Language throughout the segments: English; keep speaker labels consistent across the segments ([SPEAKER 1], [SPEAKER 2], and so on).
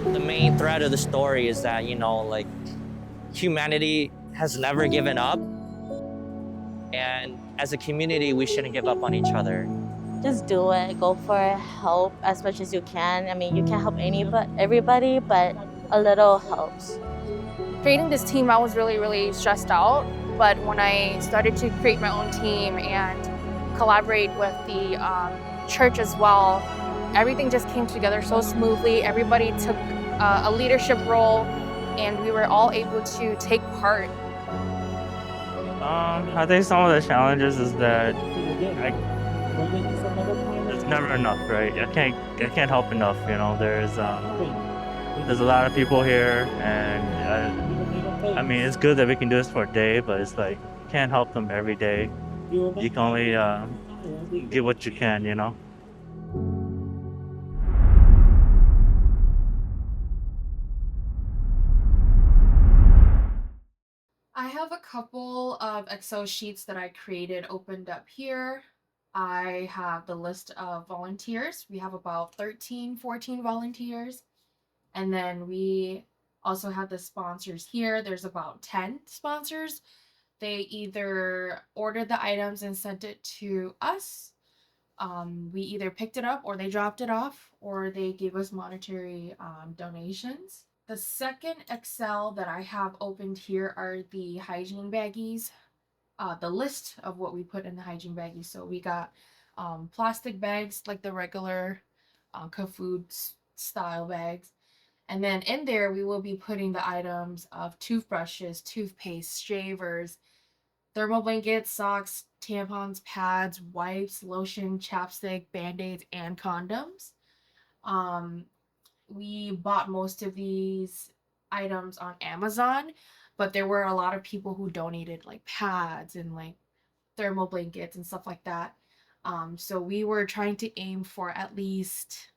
[SPEAKER 1] The main thread of the story is that, like, humanity has never given up. And as a community, we shouldn't give up on each other.
[SPEAKER 2] Just do it. Go for help as much as you can. I mean, you can't help everybody, but a little helps.
[SPEAKER 3] Creating this team, I was really stressed out. But when I started to create my own team and collaborate with the church as well, everything just came together so smoothly. Everybody took a leadership role, and we were all able to take part.
[SPEAKER 4] I think some of the challenges is that it's never enough, right? I can't help enough. There's a lot of people here, and I mean it's good that we can do this for a day, but it's like you can't help them every day. You can only give what you can.
[SPEAKER 5] I have a couple of Excel sheets that I created opened up here. I have the list of volunteers. We have about 13, 14 volunteers. And then we also have the sponsors here. There's about 10 sponsors. They either ordered the items and sent it to us. We either picked it up or they dropped it off, or they gave us monetary donations. The second Excel that I have opened here are the hygiene baggies, the list of what we put in the hygiene baggies. So we got plastic bags, like the regular food style bags. And then in there, we will be putting the items of toothbrushes, toothpaste, shavers, thermal blankets, socks, tampons, pads, wipes, lotion, chapstick, band-aids, and condoms. Um, we bought most of these items on Amazon, but there were a lot of people who donated like pads and like thermal blankets and stuff like that. So we were trying to aim for at least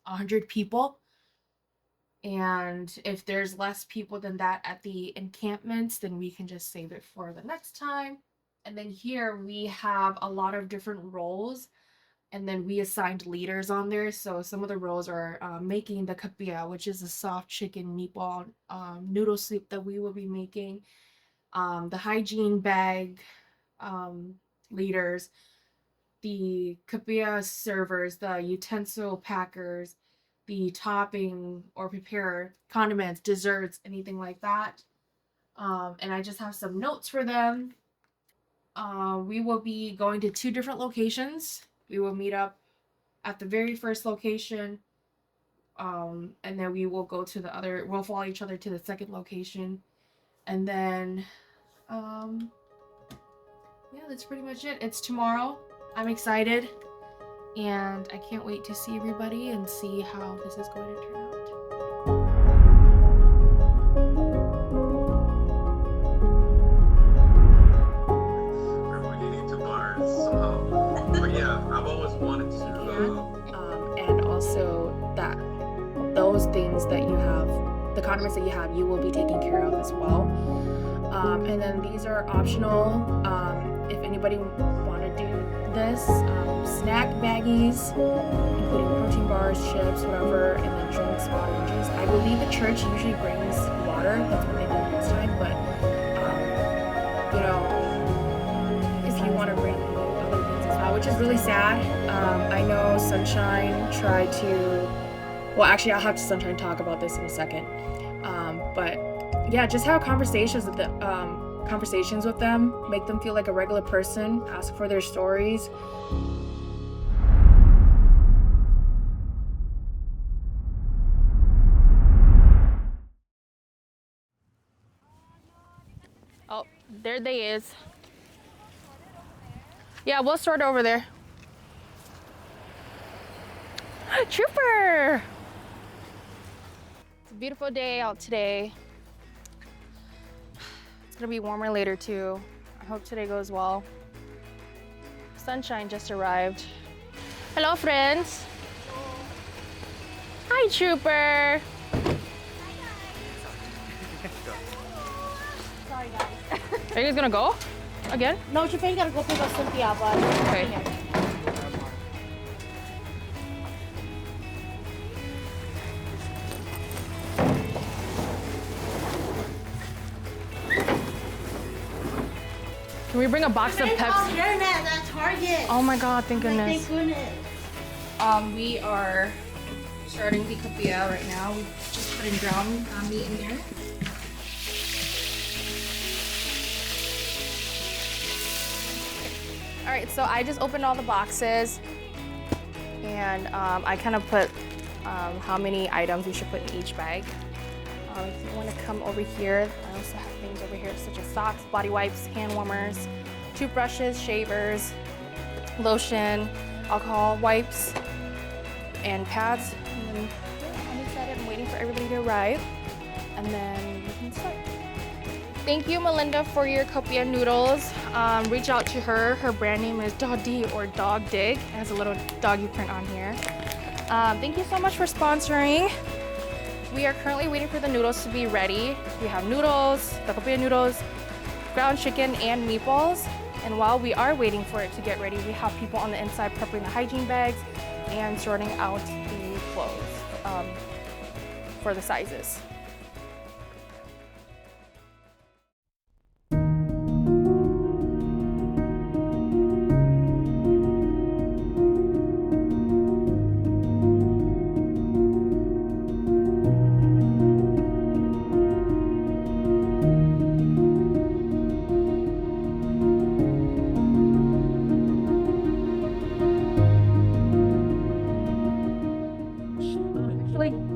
[SPEAKER 5] 100 people. And if there's less people than that at the encampments, then we can just save it for the next time. And then here we have a lot of different roles, and then we assigned leaders on there. So some of the roles are making the kapia, which is a soft chicken meatball noodle soup that we will be making. The hygiene bag leaders, the kapia servers, the utensil packers, the topping or prepare condiments, desserts, anything like that. And I just have some notes for them. We will be going to 2 different locations. We will meet up at the very first location, and then we will go to the other. We'll follow each other to the second location, and then, yeah, that's pretty much it. It's tomorrow. I'm excited, and I can't wait to see everybody and see how this is going to turn out. And also that those things that you have, the condiments that you have, you will be taken care of as well. And then these are optional. If anybody want to do this, snack baggies, including protein bars, chips, whatever, and then drinks, water, and juice. I believe the church usually brings water. That's what they did this time. But if you want to bring other things as well, which is really sad. I know Sunshine tried to. Well, actually, I'll have Sunshine talk about this in a second. But yeah, just have conversations with them, make them feel like a regular person, ask for their stories.
[SPEAKER 3] Oh, there they is. Yeah, we'll start over there. Trooper! It's a beautiful day out today. It's gonna be warmer later too. I hope today goes well. Sunshine just arrived. Hello, friends. Hi, Trooper.
[SPEAKER 2] Sorry, guys.
[SPEAKER 3] Are you guys gonna go again?
[SPEAKER 2] No, Trooper, you gotta go pick up Cynthia, but
[SPEAKER 3] Okay. Can we bring a box of Pepsi?
[SPEAKER 2] You're at that Target.
[SPEAKER 3] Oh my God, thank goodness.
[SPEAKER 2] Thank goodness.
[SPEAKER 5] We are starting the copia right now. We just put in ground meat in there.
[SPEAKER 3] All right, so I just opened all the boxes and I kind of put how many items we should put in each bag. If you want to come over here, I also have things over here such as socks, body wipes, hand warmers, toothbrushes, shavers, lotion, alcohol wipes, and pads. And then I'm excited. I'm waiting for everybody to arrive, and then we can start. Thank you, Melinda, for your copia noodles. Reach out to her. Her brand name is Doggy or Dog Dig. It has a little doggy print on here. Thank you so much for sponsoring. We are currently waiting for the noodles to be ready. We have noodles, the copia noodles, ground chicken, and meatballs. And while we are waiting for it to get ready, we have people on the inside prepping the hygiene bags and sorting out the clothes for the sizes.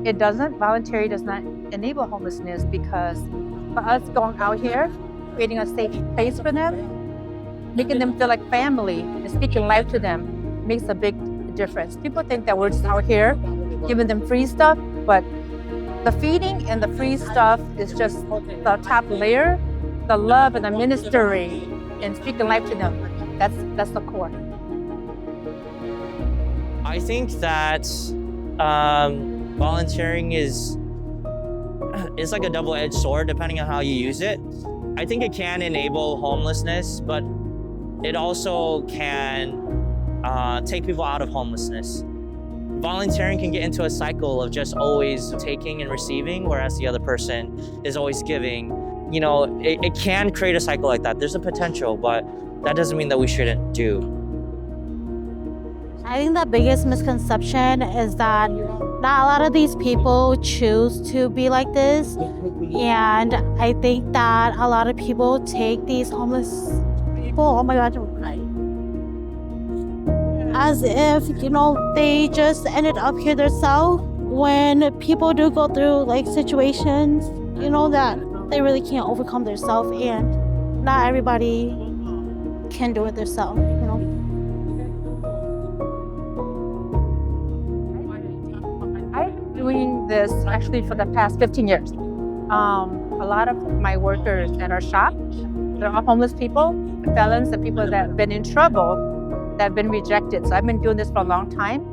[SPEAKER 6] It doesn't. Voluntary does not enable homelessness because for us going out here, creating a safe place for them, making them feel like family and speaking life to them makes a big difference. People think that we're just out here giving them free stuff, but the feeding and the free stuff is just the top layer. The love and the ministry and speaking life to them, that's the core.
[SPEAKER 1] I think that volunteering is like a double-edged sword depending on how you use it. I think it can enable homelessness, but it also can take people out of homelessness. Volunteering can get into a cycle of just always taking and receiving, whereas the other person is always giving. You know, it can create a cycle like that. There's a potential, but that doesn't mean that we shouldn't do.
[SPEAKER 2] I think the biggest misconception is that not a lot of these people choose to be like this. And I think that a lot of people take these homeless people, oh my God, as if, you know, they just ended up here themselves when people do go through like situations, you know, that they really can't overcome themselves, and not everybody can do it themselves, you know.
[SPEAKER 6] I've been doing this actually for the past 15 years. A lot of my workers at our shop, they're all homeless people, felons, and people that have been in trouble, that have been rejected. So I've been doing this for a long time.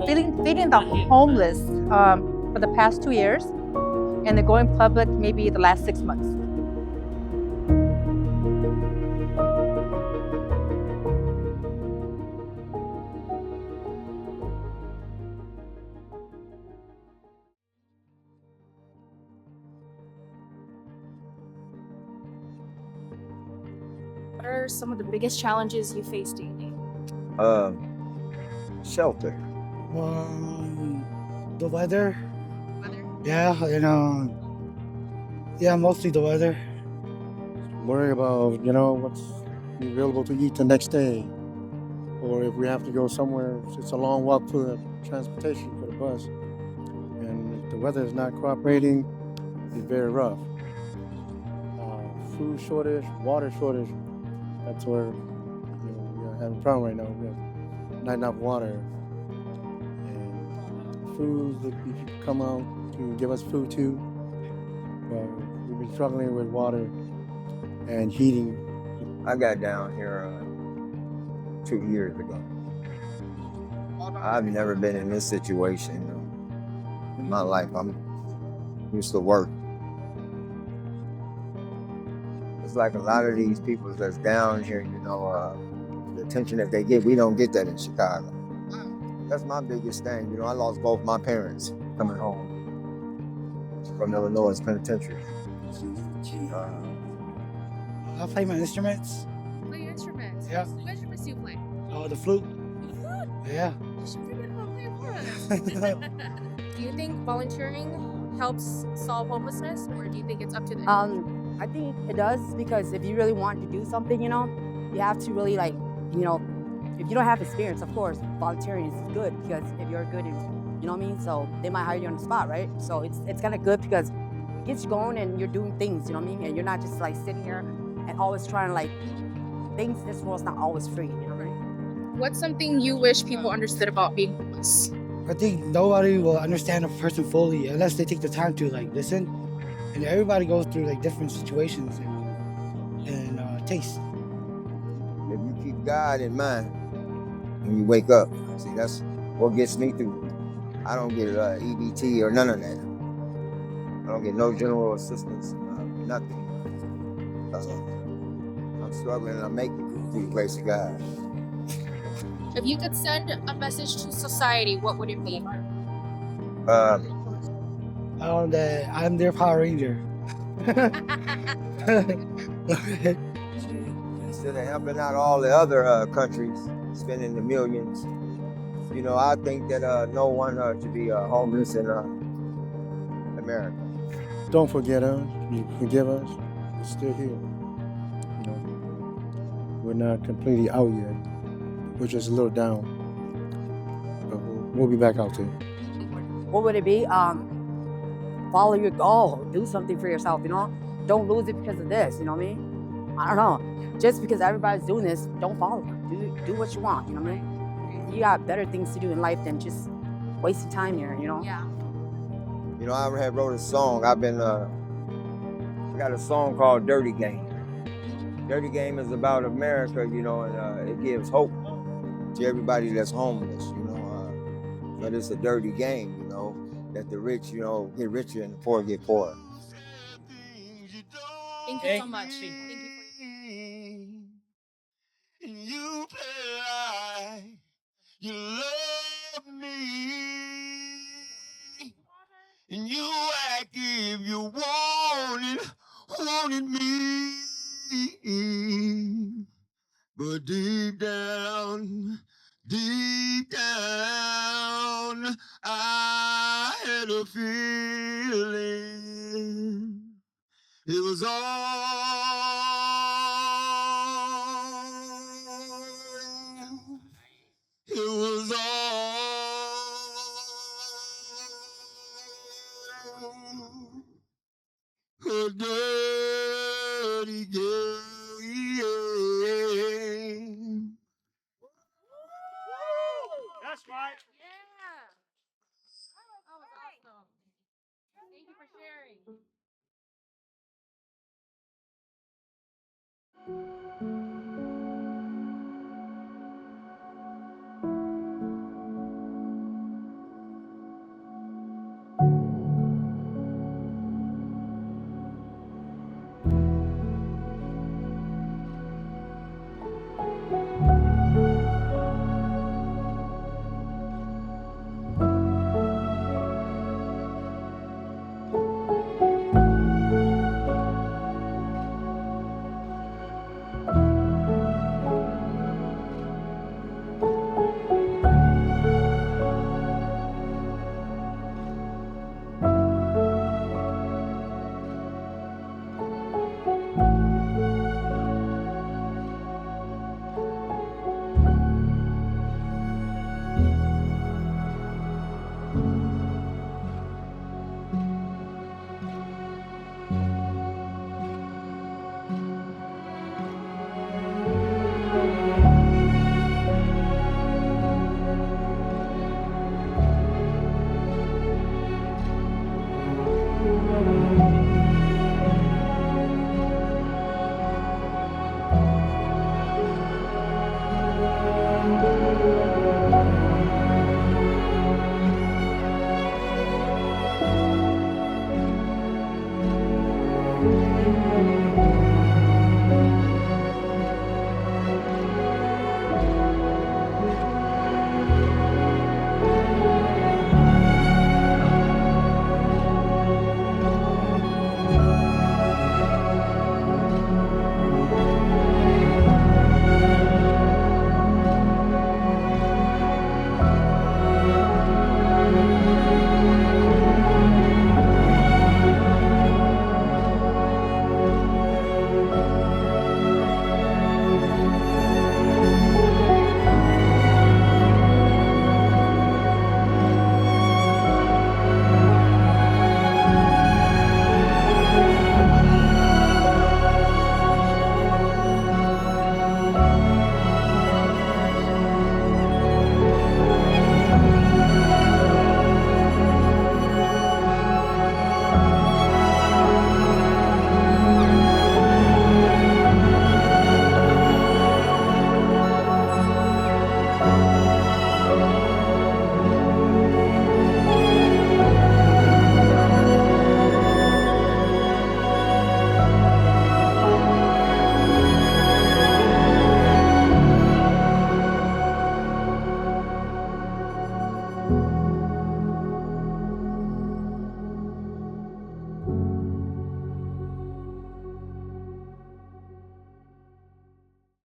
[SPEAKER 6] Feeding the homeless for the past 2 years, and they're going public maybe the last 6 months.
[SPEAKER 3] What are some of the biggest challenges you face daily?
[SPEAKER 7] Shelter.
[SPEAKER 8] The weather. Yeah, yeah, mostly the weather.
[SPEAKER 7] Worry about, what's available to eat the next day. Or if we have to go somewhere, it's a long walk for the transportation, for the bus. And if the weather is not cooperating, it's very rough. Food shortage, water shortage. That's where we are having a problem right now. We have not enough water. And food. The people come out to give us food too. We've been struggling with water and heating.
[SPEAKER 9] I got down here 2 years ago. I've never been in this situation in my life. I'm used to work. It's like a lot of these people that's down here, the attention that they get, we don't get that in Chicago. That's my biggest thing. I lost both my parents coming home from Illinois Penitentiary.
[SPEAKER 8] I play my instruments.
[SPEAKER 3] Play instruments.
[SPEAKER 8] Yeah.
[SPEAKER 3] What instruments do you play?
[SPEAKER 8] Oh, the flute.
[SPEAKER 3] The flute?
[SPEAKER 8] Yeah.
[SPEAKER 3] You should bring it home and play it for us. Do you think volunteering helps solve homelessness, or do you think it's up to the
[SPEAKER 10] I think it does, because if you really want to do something, you have to really if you don't have experience, of course, volunteering is good, because if you're good, you know what I mean? So they might hire you on the spot, right? So it's kind of good because it gets you going and you're doing things, you know what I mean? And you're not just like sitting here and always trying to things, this world's not always free, you know what I mean?
[SPEAKER 3] What's something you wish people understood about being homeless?
[SPEAKER 8] I think nobody will understand a person fully unless they take the time to listen. And everybody goes through different situations and tastes.
[SPEAKER 9] If you keep God in mind when you wake up, see, that's what gets me through. I don't get EBT or none of that. I don't get no general assistance, nothing. I'm struggling and I'm making it through the grace of God.
[SPEAKER 3] If you could send a message to society, what would it be?
[SPEAKER 8] That I'm their Power Ranger.
[SPEAKER 9] Instead of helping out all the other countries, spending the millions, I think that no one should be homeless in America.
[SPEAKER 7] Don't forget us. You forgive us. We're still here. We're not completely out yet. We're just a little down. But we'll be back out too.
[SPEAKER 10] What would it be? Follow your goal. Do something for yourself, Don't lose it because of this, you know what I mean? I don't know. Just because everybody's doing this, don't follow it. Do what you want, you know what I mean? You got better things to do in life than just wasting time here,
[SPEAKER 3] Yeah.
[SPEAKER 9] I had wrote a song. I got a song called Dirty Game. Dirty Game is about America, and it gives hope to everybody that's homeless, but it's a dirty game, that the rich, get richer and the poor get poorer.
[SPEAKER 3] Thank you so much. Thank you.
[SPEAKER 11] You play like you love me, and you act if you wanted me, but deep down, I had a feeling it was all a dirty game.
[SPEAKER 4] That's right.
[SPEAKER 3] Yeah. That was awesome. Thank you for sharing.